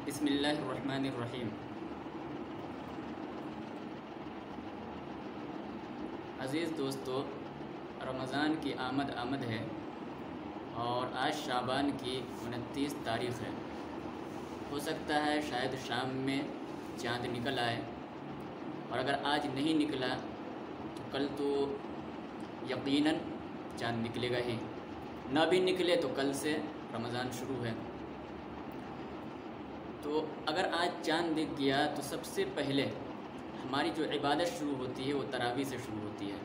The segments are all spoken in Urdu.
بسم اللہ الرحمن الرحیم۔ عزیز دوستو، رمضان کی آمد ہے اور آج شعبان کی 29 تاریخ ہے۔ ہو سکتا ہے شاید شام میں چاند نکل آئے، اور اگر آج نہیں نکلا تو کل تو یقیناً چاند نکلے گا ہی، نہ بھی نکلے تو کل سے رمضان شروع ہے۔ تو اگر آج چاند دکھ گیا تو سب سے پہلے ہماری جو عبادت شروع ہوتی ہے وہ تراویح سے شروع ہوتی ہے۔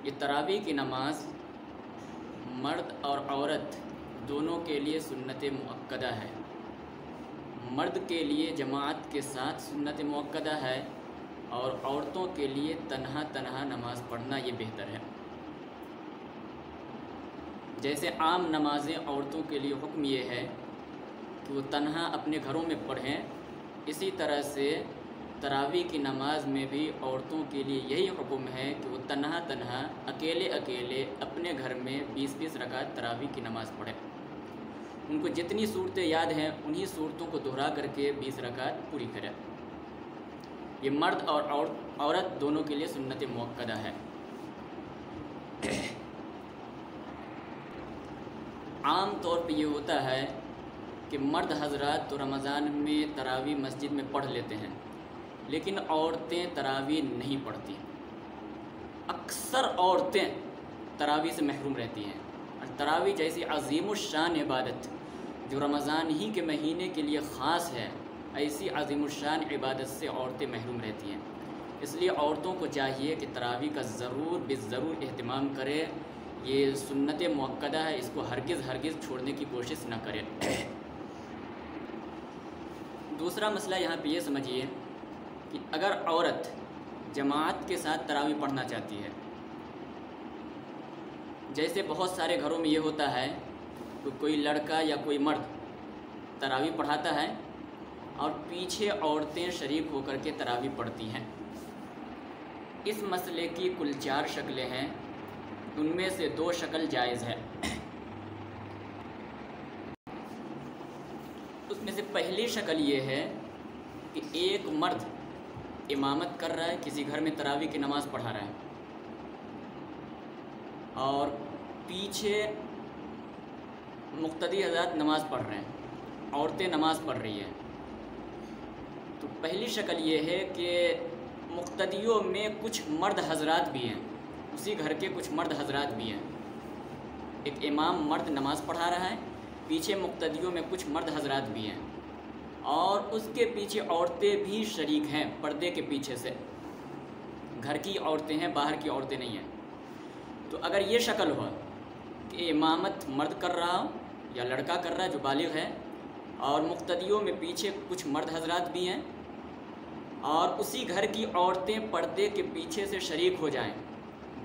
یہ تراویح کی نماز مرد اور عورت دونوں کے لیے سنت مؤکدہ ہے۔ مرد کے لیے جماعت کے ساتھ سنت مؤکدہ ہے، اور عورتوں کے لیے تنہا نماز پڑھنا یہ بہتر ہے۔ جیسے عام نمازیں عورتوں کے لیے حکم یہ ہے کہ وہ تنہا اپنے گھروں میں پڑھیں، اسی طرح سے تراویح کی نماز میں بھی عورتوں کے لیے یہی حکم ہے کہ وہ تنہا اکیلے اپنے گھر میں 20 رکعت تراویح کی نماز پڑھیں۔ ان کو جتنی صورتیں یاد ہیں انہی صورتوں کو دہرا کر کے 20 رکعت پوری کریں۔ یہ مرد اور عورت دونوں کے لیے سنت مؤکدہ ہے۔ عام طور پہ یہ ہوتا ہے کہ مرد حضرات تو رمضان میں تراویح مسجد میں پڑھ لیتے ہیں، لیکن عورتیں تراویح نہیں پڑھتی۔ اکثر عورتیں تراویح سے محروم رہتی ہیں، اور تراویح جیسی عظیم الشان عبادت جو رمضان ہی کے مہینے کے لیے خاص ہے، ایسی عظیم الشان عبادت سے عورتیں محروم رہتی ہیں۔ اس لیے عورتوں کو چاہیے کہ تراویح کا ضرور اہتمام کرے۔ یہ سنت مؤکدہ ہے، اس کو ہرگز چھوڑنے کی کوشش نہ کرے۔ دوسرا مسئلہ یہاں پہ یہ سمجھیے کہ اگر عورت جماعت کے ساتھ تراویح پڑھنا چاہتی ہے، جیسے بہت سارے گھروں میں یہ ہوتا ہے کہ کوئی لڑکا یا کوئی مرد تراویح پڑھاتا ہے اور پیچھے عورتیں شریک ہو کر کے تراویح پڑھتی ہیں۔ اس مسئلے کی کل 4 شکلیں ہیں، ان میں سے 2 شکل جائز ہے۔ اس میں سے پہلی شکل یہ ہے کہ ایک مرد امامت کر رہا ہے، کسی گھر میں تراویح کی نماز پڑھا رہا ہے، اور پیچھے مقتدی حضرات نماز پڑھ رہے ہیں، عورتیں نماز پڑھ رہی ہیں۔ تو پہلی شکل یہ ہے کہ مقتدیوں میں کچھ مرد حضرات بھی ہیں، اسی گھر کے کچھ مرد حضرات بھی ہیں۔ ایک امام مرد نماز پڑھا رہا ہے، پیچھے مقتدیوں میں کچھ مرد حضرات بھی ہیں، اور اس کے پیچھے عورتیں بھی شریک ہیں پردے کے پیچھے سے۔ گھر کی عورتیں ہیں، باہر کی عورتیں نہیں ہیں۔ تو اگر یہ شکل ہو کہ امامت مرد کر رہا ہو یا لڑکا کر رہا ہے جو بالغ ہے، اور مقتدیوں میں پیچھے کچھ مرد حضرات بھی ہیں، اور اسی گھر کی عورتیں پردے کے پیچھے سے شریک ہو جائیں،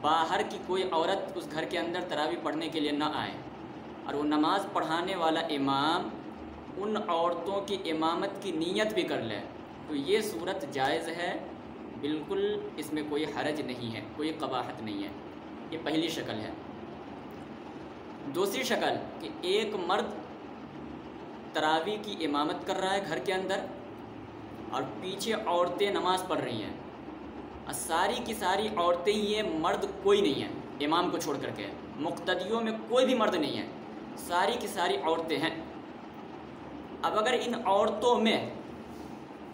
باہر کی کوئی عورت اس گھر کے اندر تراویح پڑھنے کے لیے نہ آئے، اور وہ نماز پڑھانے والا امام ان عورتوں کی امامت کی نیت بھی کر لے، تو یہ صورت جائز ہے، بالکل اس میں کوئی حرج نہیں ہے، کوئی قباحت نہیں ہے۔ یہ پہلی شکل ہے۔ دوسری شکل کہ ایک مرد تراویح کی امامت کر رہا ہے گھر کے اندر، اور پیچھے عورتیں نماز پڑھ رہی ہیں، اور ساری کی ساری عورتیں ہی ہیں، مرد کوئی نہیں ہے امام کو چھوڑ کر کے، مقتدیوں میں کوئی بھی مرد نہیں ہے، ساری کی ساری عورتیں ہیں۔ اب اگر ان عورتوں میں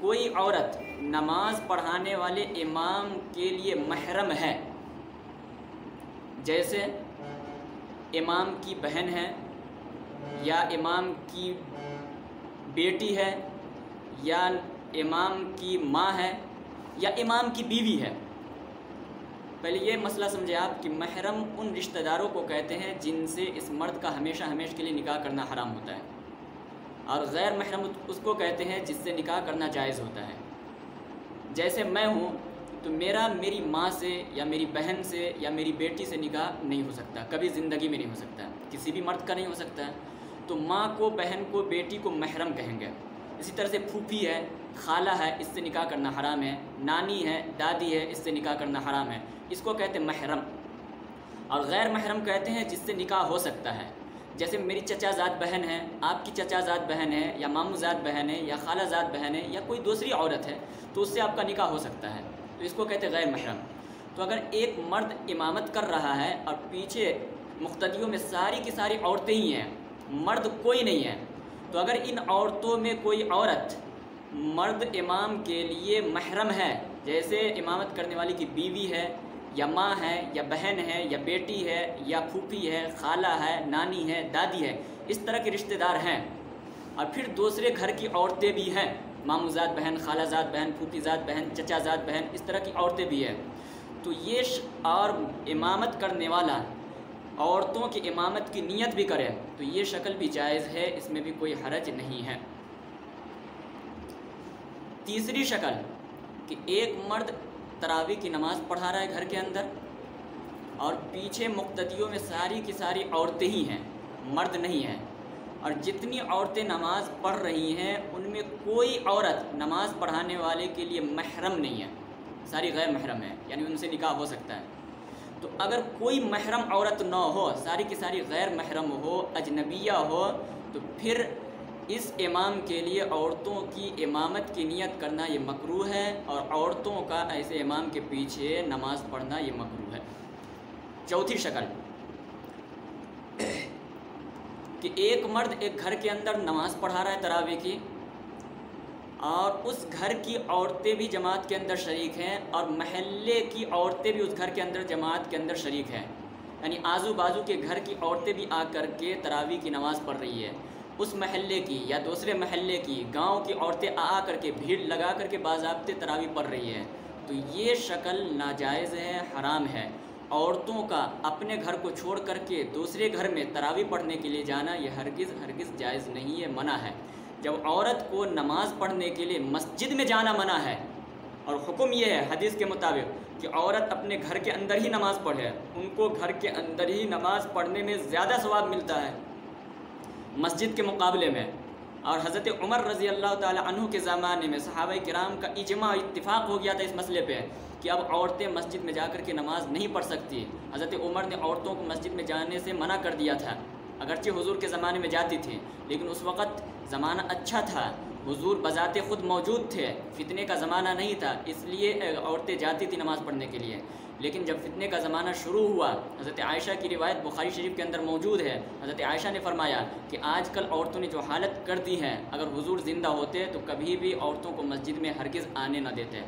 کوئی عورت نماز پڑھانے والے امام کے لیے محرم ہے، جیسے امام کی بہن ہے، یا امام کی بیٹی ہے، یا امام کی ماں ہے، یا امام کی بیوی ہے۔ پہلے یہ مسئلہ سمجھے آپ کہ محرم ان رشتہ داروں کو کہتے ہیں جن سے اس مرد کا ہمیشہ کے لیے نکاح کرنا حرام ہوتا ہے، اور غیر محرم اس کو کہتے ہیں جس سے نکاح کرنا جائز ہوتا ہے۔ جیسے میں ہوں تو میری ماں سے یا میری بہن سے یا میری بیٹی سے نکاح نہیں ہو سکتا، کبھی زندگی میں نہیں ہو سکتا، کسی بھی مرد کا نہیں ہو سکتا ہے۔ تو ماں کو، بہن کو، بیٹی کو محرم کہیں گے۔ اسی طرح سے پھوپھی ہے، خالہ ہے، اس سے نکاح کرنا حرام ہے، نانی ہے، دادی ہے، اس سے نکاح کرنا حرام ہے، اس کو کہتے ہیں محرم۔ اور غیر محرم کہتے ہیں جس سے نکاح ہو سکتا ہے، جیسے میری چچا زاد بہن ہے، آپ کی چچا زاد بہن ہے، یا ماموں زاد بہن ہے، یا خالہ زاد بہن ہے، یا کوئی دوسری عورت ہے، تو اس سے آپ کا نکاح ہو سکتا ہے، تو اس کو کہتے ہیں غیر محرم۔ تو اگر ایک مرد امامت کر رہا ہے اور پیچھے مقتدیوں میں ساری کی ساری عورتیں ہی ہیں، مرد کوئی نہیں ہے، تو اگر ان عورتوں میں کوئی عورت مرد امام کے لیے محرم ہے، جیسے امامت کرنے والی کی بیوی ہے، یا ماں ہے، یا بہن ہے، یا بیٹی ہے، یا پھوپھی ہے، خالہ ہے، نانی ہے، دادی ہے، اس طرح کے رشتہ دار ہیں، اور پھر دوسرے گھر کی عورتیں بھی ہیں، ماموں زاد بہن، خالہ زاد بہن، پھوپھی زاد بہن، چچا زاد بہن، اس طرح کی عورتیں بھی ہیں، تو یہ اور امامت کرنے والا عورتوں کی امامت کی نیت بھی کرے تو یہ شکل بھی جائز ہے، اس میں بھی کوئی حرج نہیں ہے۔ تیسری شکل کہ ایک مرد تراویح کی نماز پڑھا رہا ہے گھر کے اندر، اور پیچھے مقتدیوں میں ساری کی ساری عورتیں ہی ہیں، مرد نہیں ہیں، اور جتنی عورتیں نماز پڑھ رہی ہیں ان میں کوئی عورت نماز پڑھانے والے کے لیے محرم نہیں ہے، ساری غیر محرم ہے، یعنی ان سے نکاح ہو سکتا ہے۔ تو اگر کوئی محرم عورت نہ ہو، ساری کی ساری غیر محرم ہو، اجنبیہ ہو، تو پھر اس امام کے لیے عورتوں کی امامت کی نیت کرنا یہ مکروہ ہے، اور عورتوں کا ایسے امام کے پیچھے نماز پڑھنا یہ مکروہ ہے۔ چوتھی شکل کہ ایک مرد ایک گھر کے اندر نماز پڑھا رہا ہے تراویح کی، اور اس گھر کی عورتیں بھی جماعت کے اندر شریک ہیں، اور محلے کی عورتیں بھی اس گھر کے اندر جماعت کے اندر شریک ہیں، یعنی آزو بازو کے گھر کی عورتیں بھی آ کر کے تراویح کی نماز پڑھ رہی ہے، اس محلے کی یا دوسرے محلے کی گاؤں کی عورتیں آ کر کے بھیڑ لگا کر کے باضابطے تراویح پڑھ رہی ہیں، تو یہ شکل ناجائز ہے، حرام ہے۔ عورتوں کا اپنے گھر کو چھوڑ کر کے دوسرے گھر میں تراویح پڑھنے کے لیے جانا یہ ہرگز جائز نہیں ہے، منع ہے۔ جب عورت کو نماز پڑھنے کے لیے مسجد میں جانا منع ہے، اور حکم یہ ہے حدیث کے مطابق کہ عورت اپنے گھر کے اندر ہی نماز پڑھے، ان کو گھر کے اندر ہی نماز پڑھنے میں زیادہ ثواب ملتا ہے مسجد کے مقابلے میں۔ اور حضرت عمر رضی اللہ تعالی عنہ کے زمانے میں صحابہ کرام کا اجماع اتفاق ہو گیا تھا اس مسئلے پہ کہ اب عورتیں مسجد میں جا کر کے نماز نہیں پڑھ سکتی۔ حضرت عمر نے عورتوں کو مسجد میں جانے سے منع کر دیا تھا، اگرچہ حضور کے زمانے میں جاتی تھی، لیکن اس وقت زمانہ اچھا تھا، حضور بذات خود موجود تھے، فتنے کا زمانہ نہیں تھا، اس لیے عورتیں جاتی تھی نماز پڑھنے کے لیے۔ لیکن جب فتنے کا زمانہ شروع ہوا، حضرت عائشہ کی روایت بخاری شریف کے اندر موجود ہے، حضرت عائشہ نے فرمایا کہ آج کل عورتوں نے جو حالت کر دی ہے، اگر حضور زندہ ہوتے تو کبھی بھی عورتوں کو مسجد میں ہرگز آنے نہ دیتے۔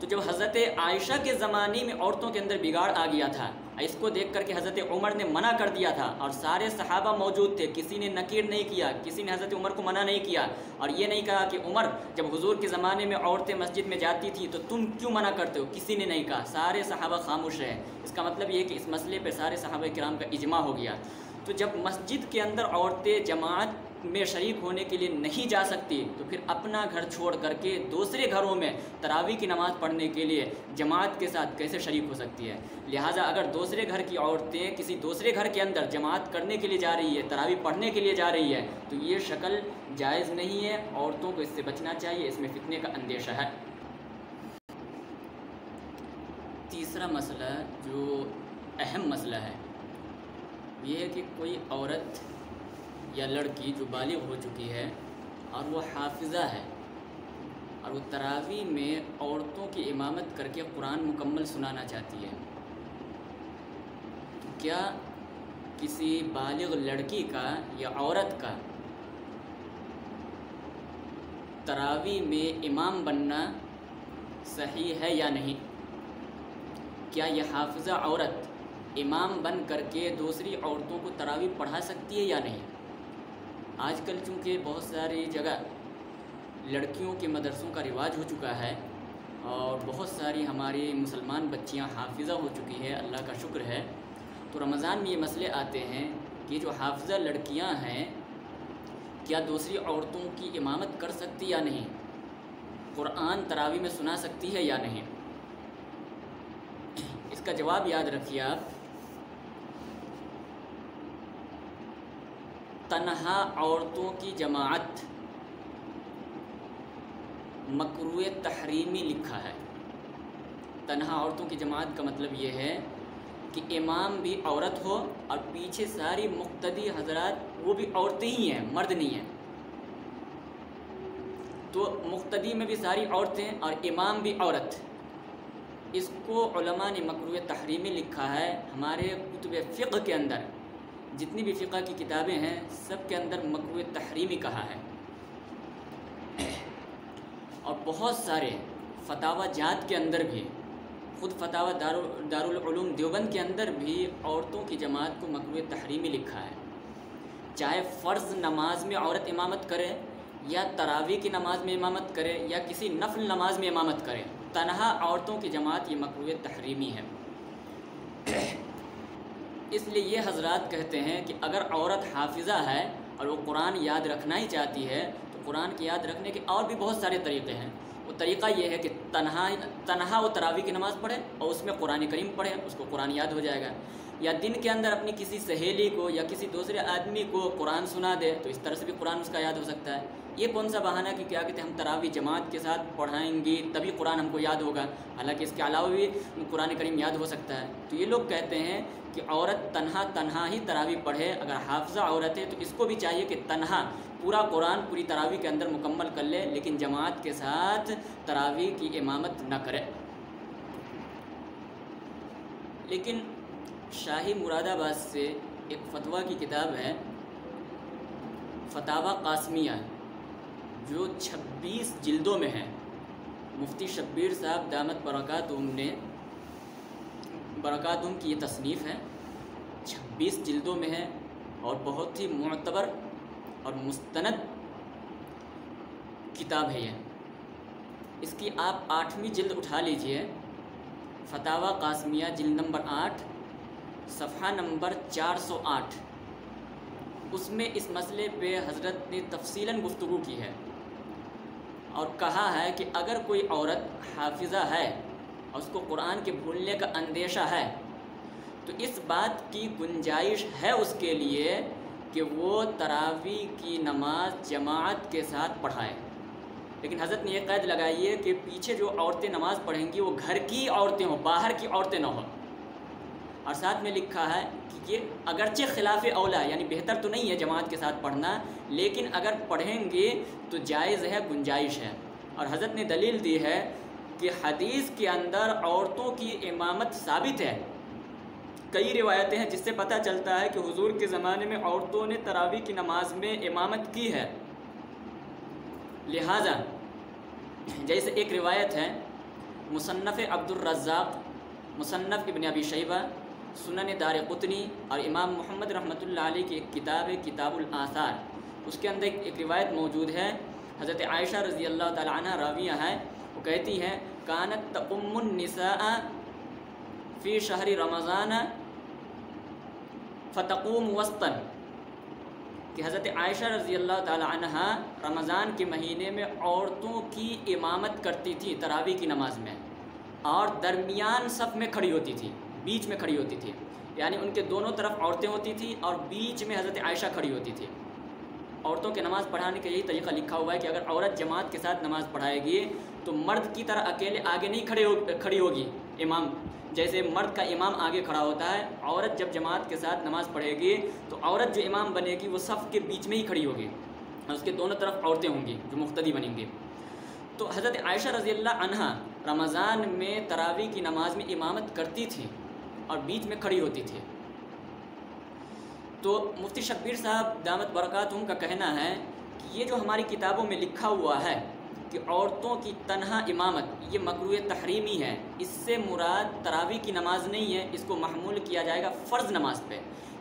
تو جب حضرت عائشہ کے زمانے میں عورتوں کے اندر بگاڑ آ گیا تھا، اس کو دیکھ کر کے حضرت عمر نے منع کر دیا تھا، اور سارے صحابہ موجود تھے، کسی نے نکیر نہیں کیا، کسی نے حضرت عمر کو منع نہیں کیا، اور یہ نہیں کہا کہ عمر جب حضور کے زمانے میں عورتیں مسجد میں جاتی تھی تو تم کیوں منع کرتے ہو، کسی نے نہیں کہا، سارے صحابہ خاموش رہے۔ اس کا مطلب یہ کہ اس مسئلے پہ سارے صحابہ کرام کا اجماع ہو گیا۔ تو جب مسجد کے اندر عورتیں جماعت میں شریک ہونے کے لیے نہیں جا سکتی تو پھر اپنا گھر چھوڑ کر کے دوسرے گھروں میں تراویح کی نماز پڑھنے کے لیے جماعت کے ساتھ کیسے شریک ہو سکتی ہے؟ لہٰذا اگر دوسرے گھر کی عورتیں کسی دوسرے گھر کے اندر جماعت کرنے کے لیے جا رہی ہے، تراویح پڑھنے کے لیے جا رہی ہے، تو یہ شکل جائز نہیں ہے، عورتوں کو اس سے بچنا چاہیے، اس میں فتنے کا اندیشہ ہے۔ تیسرا مسئلہ جو اہم مسئلہ ہے یہ ہے کہ کوئی عورت یا لڑکی جو بالغ ہو چکی ہے اور وہ حافظہ ہے، اور وہ تراویح میں عورتوں کی امامت کر کے قرآن مکمل سنانا چاہتی ہے، تو کیا کسی بالغ لڑکی کا یا عورت کا تراویح میں امام بننا صحیح ہے یا نہیں؟ کیا یہ حافظہ عورت امام بن کر کے دوسری عورتوں کو تراویح پڑھا سکتی ہے یا نہیں؟ آج کل چونکہ بہت ساری جگہ لڑکیوں کے مدرسوں کا رواج ہو چکا ہے، اور بہت ساری ہماری مسلمان بچیاں حافظہ ہو چکی ہے، اللہ کا شکر ہے، تو رمضان میں یہ مسئلے آتے ہیں کہ جو حافظہ لڑکیاں ہیں کیا دوسری عورتوں کی امامت کر سکتی یا نہیں، قرآن تراویح میں سنا سکتی ہے یا نہیں؟ اس کا جواب یاد رکھیے آپ، تنہا عورتوں کی جماعت مکروہ تحریمی لکھا ہے۔ تنہا عورتوں کی جماعت کا مطلب یہ ہے کہ امام بھی عورت ہو اور پیچھے ساری مقتدی حضرات وہ بھی عورتیں ہی ہیں، مرد نہیں ہیں، تو مقتدی میں بھی ساری عورتیں اور امام بھی عورت. اس کو علماء نے مکروہ تحریمی لکھا ہے. ہمارے کتب فقہ کے اندر جتنی بھی فقہ کی کتابیں ہیں سب کے اندر مکروہ تحریمی کہا ہے. اور بہت سارے فتاوی جات کے اندر بھی، خود فتاوی دارالعلوم دیوبند کے اندر بھی عورتوں کی جماعت کو مکروہ تحریمی لکھا ہے. چاہے فرض نماز میں عورت امامت کرے یا تراویح کی نماز میں امامت کرے یا کسی نفل نماز میں امامت کرے، تنہا عورتوں کی جماعت یہ مکروہ تحریمی ہے. اس لیے یہ حضرات کہتے ہیں کہ اگر عورت حافظہ ہے اور وہ قرآن یاد رکھنا ہی چاہتی ہے تو قرآن کی یاد رکھنے کے اور بھی بہت سارے طریقے ہیں. وہ طریقہ یہ ہے کہ تنہا وہ تراویح کی نماز پڑھے اور اس میں قرآن کریم پڑھے، اس کو قرآن یاد ہو جائے گا. یا دن کے اندر اپنی کسی سہیلی کو یا کسی دوسرے آدمی کو قرآن سنا دے تو اس طرح سے بھی قرآن اس کا یاد ہو سکتا ہے. یہ کون سا بہانہ کہ کیا کہتے ہیں ہم تراویح جماعت کے ساتھ پڑھائیں گی تبھی قرآن ہم کو یاد ہوگا، حالانکہ اس کے علاوہ بھی قرآن کریم یاد ہو سکتا ہے. تو یہ لوگ کہتے ہیں کہ عورت تنہا ہی تراویح پڑھے. اگر حافظہ عورت ہے تو اس کو بھی چاہیے کہ تنہا پورا قرآن پوری تراویح کے اندر مکمل کر لے، لیکن جماعت کے ساتھ تراویح کی امامت نہ کرے. لیکن شاہی مراد آباد سے ایک فتویٰ کی کتاب ہے فتاوی قاسمیہ، جو 26 جلدوں میں ہے. مفتی شبیر صاحب دامت برکاتہم کی یہ تصنیف ہے، 26 جلدوں میں ہے اور بہت ہی معتبر اور مستند کتاب ہے یہ. اس کی آپ 8ویں جلد اٹھا لیجئے، فتاوی قاسمیہ جلد نمبر 8 صفحہ نمبر 408. اس میں اس مسئلے پہ حضرت نے تفصیلاً گفتگو کی ہے اور کہا ہے کہ اگر کوئی عورت حافظہ ہے اور اس کو قرآن کے بھولنے کا اندیشہ ہے تو اس بات کی گنجائش ہے اس کے لیے کہ وہ تراویح کی نماز جماعت کے ساتھ پڑھائے. لیکن حضرت نے یہ قید لگائی ہے کہ پیچھے جو عورتیں نماز پڑھیں گی وہ گھر کی عورتیں ہوں، باہر کی عورتیں نہ ہوں. اور ساتھ میں لکھا ہے کہ یہ اگرچہ خلاف اولا یعنی بہتر تو نہیں ہے جماعت کے ساتھ پڑھنا، لیکن اگر پڑھیں گے تو جائز ہے، گنجائش ہے. اور حضرت نے دلیل دی ہے کہ حدیث کے اندر عورتوں کی امامت ثابت ہے. کئی روایتیں ہیں جس سے پتہ چلتا ہے کہ حضور کے زمانے میں عورتوں نے تراویح کی نماز میں امامت کی ہے. لہٰذا جیسے ایک روایت ہے مصنف عبدالرزاق، مصنف ابن ابی شیبہ، سنن دارقطنی اور امام محمد رحمۃ اللہ علیہ کی ایک کتاب ہے کتاب الآثار. اس کے اندر ایک روایت موجود ہے، حضرت عائشہ رضی اللہ تعالی عنہ راویہ ہیں، وہ کہتی ہیں کانت تقم النساء فی شہر رمضان فتقوم وسطا، کہ حضرت عائشہ رضی اللہ تعالی عنہ رمضان کے مہینے میں عورتوں کی امامت کرتی تھی تراویح کی نماز میں، اور درمیان صف میں کھڑی ہوتی تھی، بیچ میں کھڑی ہوتی تھی. یعنی ان کے دونوں طرف عورتیں ہوتی تھیں اور بیچ میں حضرت عائشہ کھڑی ہوتی تھی. عورتوں کے نماز پڑھانے کا یہی طریقہ لکھا ہوا ہے کہ اگر عورت جماعت کے ساتھ نماز پڑھائے گی تو مرد کی طرح اکیلے آگے نہیں کھڑی ہوگی امام. جیسے مرد کا امام آگے کھڑا ہوتا ہے، عورت جب جماعت کے ساتھ نماز پڑھے گی تو عورت جو امام بنے گی وہ صف کے بیچ میں ہی کھڑی ہوگی اور اس کے دونوں طرف عورتیں ہوں گی جو مقتدی بنیں گی. تو حضرت عائشہ رضی اللہ عنہا رمضان میں تراویح کی نماز میں امامت کرتی تھی اور بیچ میں کھڑی ہوتی تھی. تو مفتی شبیر صاحب دامت برکاتہم کا کہنا ہے کہ یہ جو ہماری کتابوں میں لکھا ہوا ہے کہ عورتوں کی تنہا امامت یہ مکروہ تحریمی ہے، اس سے مراد تراویح کی نماز نہیں ہے، اس کو محمول کیا جائے گا فرض نماز پہ.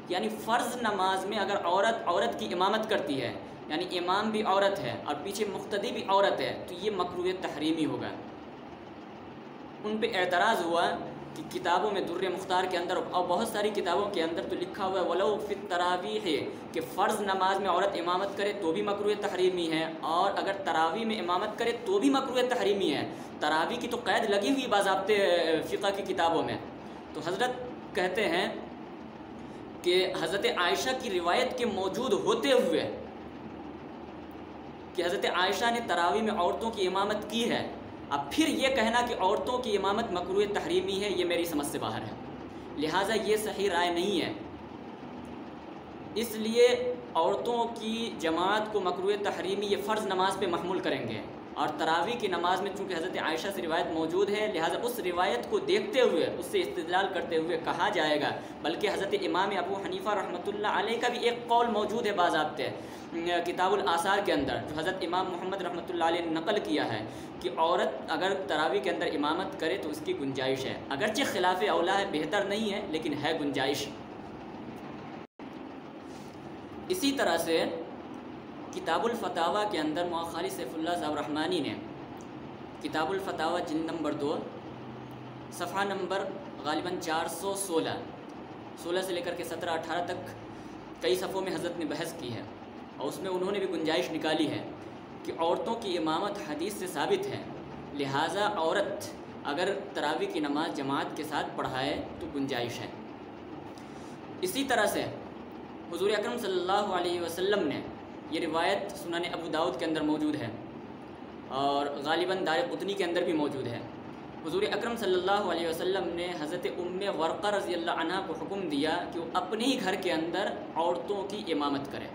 یعنی فرض نماز میں اگر عورت کی امامت کرتی ہے، یعنی امام بھی عورت ہے اور پیچھے مقتدی بھی عورت ہے، تو یہ مکروہ تحریمی ہوگا. ان پہ اعتراض ہوا کہ کتابوں میں در مختار کے اندر اور بہت ساری کتابوں کے اندر تو لکھا ہوا ہے ولو فی التراویح ہے کہ فرض نماز میں عورت امامت کرے تو بھی مکروہ تحریمی ہے، اور اگر تراویح میں امامت کرے تو بھی مکروہ تحریمی ہے. تراویح کی تو قید لگی ہوئی باضابطے فقہ کی کتابوں میں. تو حضرت کہتے ہیں کہ حضرت عائشہ کی روایت کے موجود ہوتے ہوئے کہ حضرت عائشہ نے تراویح میں عورتوں کی امامت کی ہے، اب پھر یہ کہنا کہ عورتوں کی امامت مکروہ تحریمی ہے یہ میری سمجھ سے باہر ہے. لہٰذا یہ صحیح رائے نہیں ہے۔ اس لیے عورتوں کی جماعت کو مکروہ تحریمی یہ فرض نماز پہ محمول کریں گے، اور تراویح کی نماز میں چونکہ حضرت عائشہ سے روایت موجود ہے، لہٰذا اس روایت کو دیکھتے ہوئے اس سے استدلال کرتے ہوئے کہا جائے گا۔ بلکہ حضرت امام ابو حنیفہ رحمۃ اللہ علیہ کا بھی ایک قول موجود ہے باضابطہ کتاب الآثار کے اندر، جو حضرت امام محمد رحمۃ اللہ علیہ نے نقل کیا ہے کہ عورت اگر تراویح کے اندر امامت کرے تو اس کی گنجائش ہے، اگرچہ خلاف اولا ہے، بہتر نہیں ہے، لیکن ہے گنجائش۔ اسی طرح سے کتاب الفتاویٰ کے اندر مؤخری سیف اللہ صاحب رحمانی نے کتاب الفتاویٰ جلد نمبر 2 صفحہ نمبر غالباً 416 سے لے کر کے 17-18 تک کئی صفحوں میں حضرت نے بحث کی ہے، اور اس میں انہوں نے بھی گنجائش نکالی ہے کہ عورتوں کی امامت حدیث سے ثابت ہے، لہٰذا عورت اگر تراویح کی نماز جماعت کے ساتھ پڑھائے تو گنجائش ہے۔ اسی طرح سے حضور اکرم صلی اللہ علیہ وسلم نے، یہ روایت سنن ابو داؤد کے اندر موجود ہے اور غالباً دارقطنی کے اندر بھی موجود ہے، حضور اکرم صلی اللہ علیہ وسلم نے حضرت ام ورقہ رضی اللہ عنہا کو حکم دیا کہ وہ اپنے ہی گھر کے اندر عورتوں کی امامت کرے۔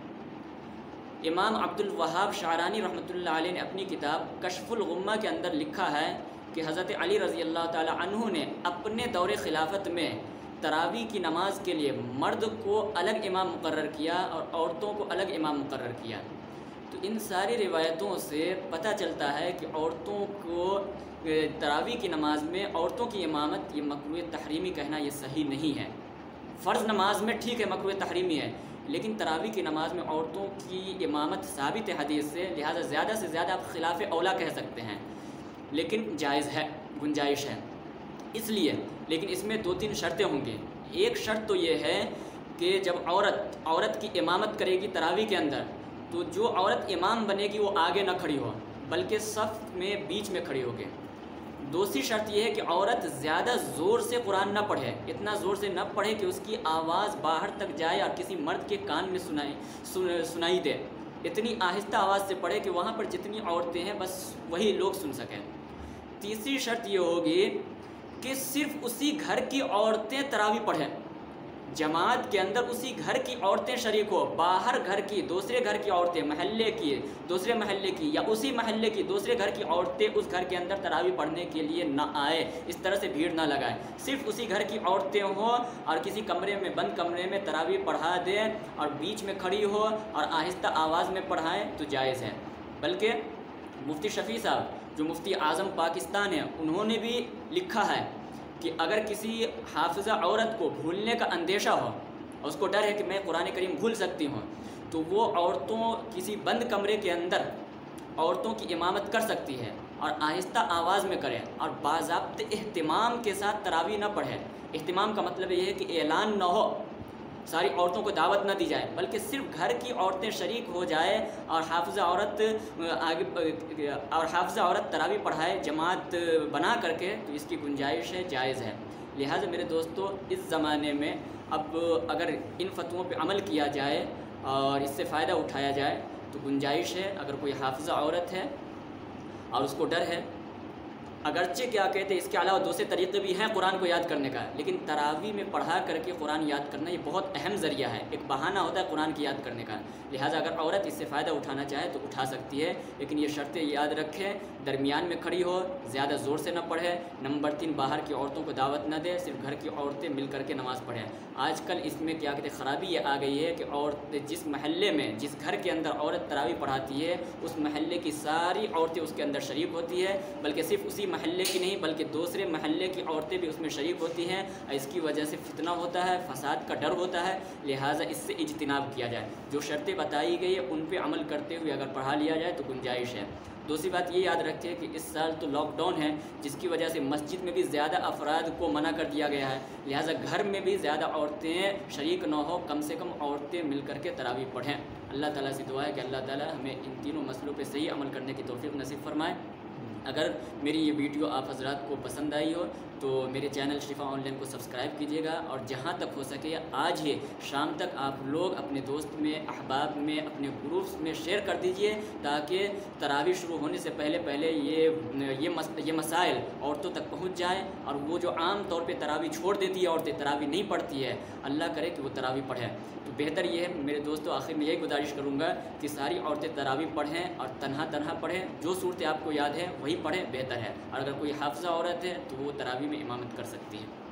امام عبد الوہاب شعرانی رحمۃ اللہ علیہ نے اپنی کتاب کشف الغمہ کے اندر لکھا ہے کہ حضرت علی رضی اللہ تعالی عنہ نے اپنے دور خلافت میں تراویح کی نماز کے لیے مرد کو الگ امام مقرر کیا اور عورتوں کو الگ امام مقرر کیا۔ تو ان ساری روایتوں سے پتہ چلتا ہے کہ عورتوں کو تراویح کی نماز میں عورتوں کی امامت یہ مکروہ تحریمی کہنا یہ صحیح نہیں ہے۔ فرض نماز میں ٹھیک ہے مکروہ تحریمی ہے، لیکن تراویح کی نماز میں عورتوں کی امامت ثابت ہے حدیث سے، لہٰذا زیادہ سے زیادہ آپ خلاف اولا کہہ سکتے ہیں، لیکن جائز ہے، گنجائش ہے۔ اس لیے لیکن اس میں 2-3 شرطیں ہوں گی۔ ایک شرط تو یہ ہے کہ جب عورت کی امامت کرے گی تراویح کے اندر، تو جو عورت امام بنے گی وہ آگے نہ کھڑی ہو بلکہ صف میں بیچ میں کھڑی ہوگی۔ دوسری شرط یہ ہے کہ عورت زیادہ زور سے قرآن نہ پڑھے، اتنا زور سے نہ پڑھے کہ اس کی آواز باہر تک جائے اور کسی مرد کے کان میں سنائی دے، اتنی آہستہ آواز سے پڑھے کہ وہاں پر جتنی عورتیں ہیں بس وہی لوگ سن سکیں۔ تیسری شرط یہ ہوگی کہ صرف اسی گھر کی عورتیں تراویح پڑھیں، جماعت کے اندر اسی گھر کی عورتیں شریک ہو، باہر گھر کی دوسرے گھر کی عورتیں، محلے کی دوسرے محلے کی یا اسی محلے کی دوسرے گھر کی عورتیں اس گھر کے اندر تراویح پڑھنے کے لیے نہ آئے، اس طرح سے بھیڑ نہ لگائیں، صرف اسی گھر کی عورتیں ہوں اور کسی کمرے میں بند کمرے میں تراویح پڑھا دیں اور بیچ میں کھڑی ہو اور آہستہ آواز میں پڑھائیں تو جائز ہے۔ بلکہ مفتی شفیع صاحب جو مفتی اعظم پاکستان ہیں، انہوں نے بھی لکھا ہے کہ اگر کسی حافظہ عورت کو بھولنے کا اندیشہ ہو اور اس کو ڈر ہے کہ میں قرآن کریم بھول سکتی ہوں، تو وہ عورتوں کسی بند کمرے کے اندر عورتوں کی امامت کر سکتی ہے اور آہستہ آواز میں کرے اور باضابطہ اہتمام کے ساتھ تراویح نہ پڑھے۔ اہتمام کا مطلب یہ ہے کہ اعلان نہ ہو، ساری عورتوں کو دعوت نہ دی جائے، بلکہ صرف گھر کی عورتیں شریک ہو جائے اور حافظہ عورت تراویح پڑھائے جماعت بنا کر کے، تو اس کی گنجائش ہے، جائز ہے۔ لہٰذا میرے دوستو، اس زمانے میں اب اگر ان فتووں پہ عمل کیا جائے اور اس سے فائدہ اٹھایا جائے تو گنجائش ہے۔ اگر کوئی حافظہ عورت ہے اور اس کو ڈر ہے، اگرچہ کیا کہتے ہیں اس کے علاوہ دوسرے طریقے بھی ہیں قرآن کو یاد کرنے کا، لیکن تراویح میں پڑھا کر کے قرآن یاد کرنا یہ بہت اہم ذریعہ ہے، ایک بہانہ ہوتا ہے قرآن کی یاد کرنے کا۔ لہٰذا اگر عورت اس سے فائدہ اٹھانا چاہے تو اٹھا سکتی ہے، لیکن یہ شرطیں یاد رکھیں، درمیان میں کھڑی ہو، زیادہ زور سے نہ پڑھے، نمبر 3 باہر کی عورتوں کو دعوت نہ دے، صرف گھر کی عورتیں مل کر کے نماز پڑھیں۔ آج کل اس میں کیا کہتے ہیں خرابی یہ آ گئی ہے کہ عورت جس محلے میں جس گھر کے اندر عورت تراویح پڑھاتی ہے، اس محلے کی ساری عورتیں اس کے اندر شریک ہوتی ہے، بلکہ صرف اسی محلے کی نہیں بلکہ دوسرے محلے کی عورتیں بھی اس میں شریک ہوتی ہیں، اس کی وجہ سے فتنہ ہوتا ہے، فساد کا ڈر ہوتا ہے۔ لہٰذا اس سے اجتناب کیا جائے، جو شرطیں بتائی گئی ہیں ان پہ عمل کرتے ہوئے اگر پڑھا لیا جائے تو گنجائش ہے۔ دوسری بات یہ یاد رکھیں کہ اس سال تو لاک ڈاؤن ہے، جس کی وجہ سے مسجد میں بھی زیادہ افراد کو منع کر دیا گیا ہے، لہٰذا گھر میں بھی زیادہ عورتیں شریک نہ ہو، کم سے کم عورتیں مل کر کے تراویح پڑھیں۔ اللہ تعالیٰ سے دعا ہے کہ اللہ تعالیٰ ہمیں ان تینوں مسئلوں پہ صحیح عمل کرنے کی توفیق نصیب فرمائے۔ اگر میری یہ ویڈیو آپ حضرات کو پسند آئی ہو تو میرے چینل شفا آن لائن کو سبسکرائب کیجیے گا، اور جہاں تک ہو سکے آج ہی شام تک آپ لوگ اپنے دوست میں، احباب میں، اپنے گروپس میں شیئر کر دیجئے، تاکہ تراویح شروع ہونے سے پہلے یہ مسائل عورتوں تک پہنچ جائے، اور وہ جو عام طور پہ تراویح چھوڑ دیتی ہے عورتیں، تراویح نہیں پڑھتی ہے، اللہ کرے کہ وہ تراویح پڑھیں۔ تو بہتر یہ ہے میرے دوستو، آخر میں یہی گزارش کروں گا کہ ساری عورتیں تراویح پڑھیں، اور تنہا پڑھیں، جو صورتیں آپ کو یاد ہیں وہی پڑھیں، بہتر ہے۔ اور اگر کوئی حافظہ عورت ہے تو وہ تراویح میں امامت کر سکتی ہے۔